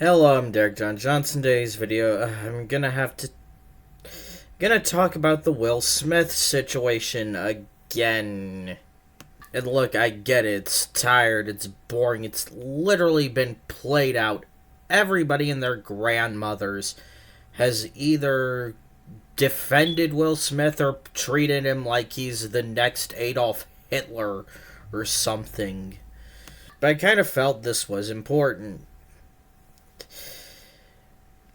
Hello, I'm Derek John Johnson. Today's video, I'm gonna talk about the Will Smith situation again. And look, I get it. It's tired. It's boring. It's literally been played out. Everybody and their grandmothers has either defended Will Smith or treated him like he's the next Adolf Hitler or something. But I kind of felt this was important.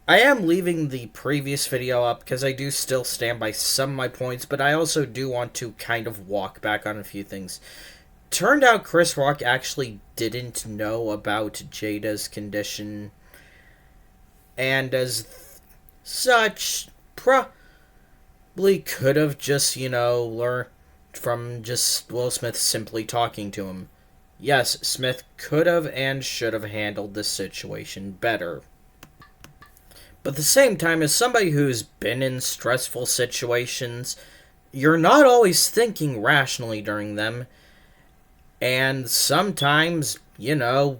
I am leaving the previous video up because I do still stand by some of my points, but I also do want to kind of walk back on a few things. Turned out Chris Rock actually didn't know about Jada's condition, and as such, probably could have just, learned from just Will Smith simply talking to him. Yes, Smith could have and should have handled this situation better. But at the same time, as somebody who's been in stressful situations, you're not always thinking rationally during them. And sometimes, you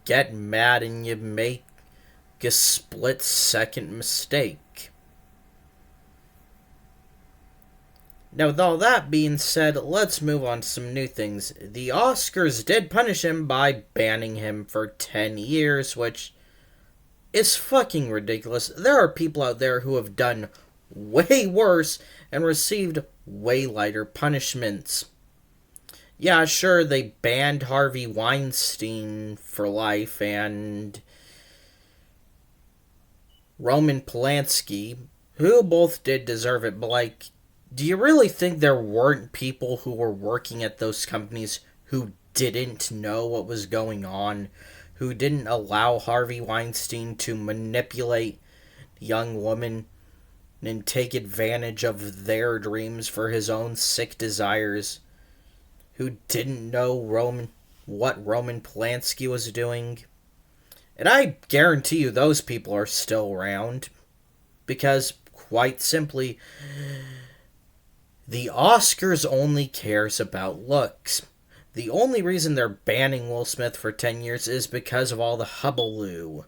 get mad and you make a split-second mistake. Now, with all that being said, let's move on to some new things. The Oscars did punish him by banning him for 10 years, which is fucking ridiculous. There are people out there who have done way worse and received way lighter punishments. Yeah, sure, they banned Harvey Weinstein for life and Roman Polanski, who both did deserve it, but do you really think there weren't people who were working at those companies who didn't know what was going on? Who didn't allow Harvey Weinstein to manipulate young women and take advantage of their dreams for his own sick desires? Who didn't know what Roman Polanski was doing? And I guarantee you those people are still around. Because, quite simply, the Oscars only cares about looks. The only reason they're banning Will Smith for 10 years is because of all the hullabaloo.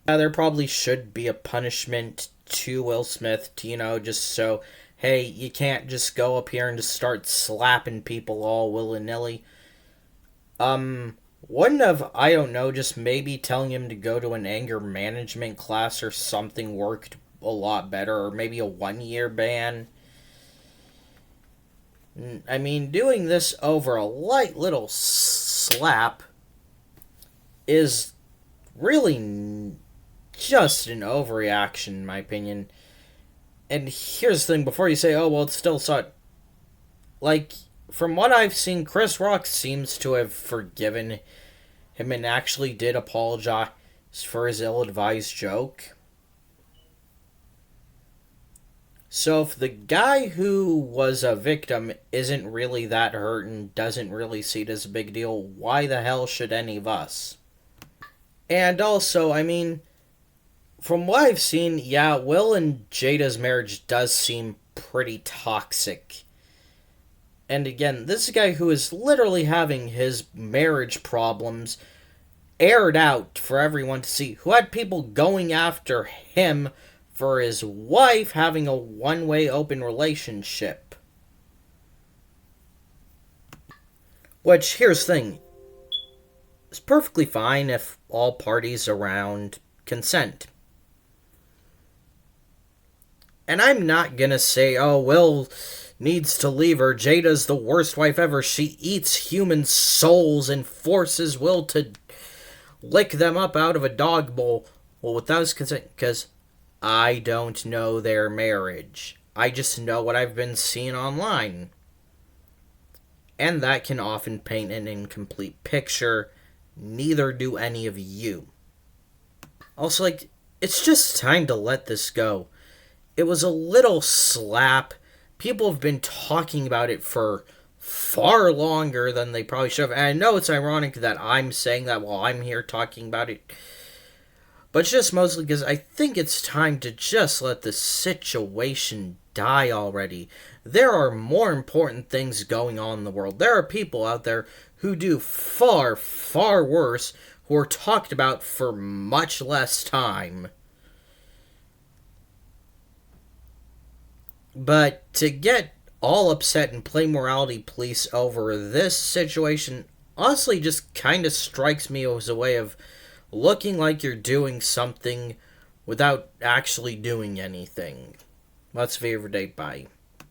There probably should be a punishment to Will Smith to, just so, hey, you can't just go up here and just start slapping people all willy-nilly. Wouldn't have, I don't know, just maybe telling him to go to an anger management class or something worked a lot better, or maybe a 1-year ban? I mean, doing this over a light little slap is really just an overreaction, in my opinion. And here's the thing, before you say, oh, well, it's still such... from what I've seen, Chris Rock seems to have forgiven him and actually did apologize for his ill-advised joke. So if the guy who was a victim isn't really that hurt and doesn't really see it as a big deal, why the hell should any of us? And also, I mean, from what I've seen, yeah, Will and Jada's marriage does seem pretty toxic. And again, this is a guy who is literally having his marriage problems aired out for everyone to see, who had people going after him for his wife having a one-way open relationship. Which, here's the thing, it's perfectly fine if all parties around consent. And I'm not gonna say, oh, Will needs to leave her, Jada's the worst wife ever, she eats human souls and forces Will to lick them up out of a dog bowl. Well, without his consent, because I don't know their marriage. I just know what I've been seeing online. And that can often paint an incomplete picture. Neither do any of you. Also, it's just time to let this go. It was a little slap. People have been talking about it for far longer than they probably should have. And I know it's ironic that I'm saying that while I'm here talking about it. But it's just mostly because I think it's time to just let the situation die already. There are more important things going on in the world. There are people out there who do far, far worse, who are talked about for much less time. But to get all upset and play morality police over this situation honestly just kind of strikes me as a way of looking like you're doing something without actually doing anything. Let's favorite date. Bye.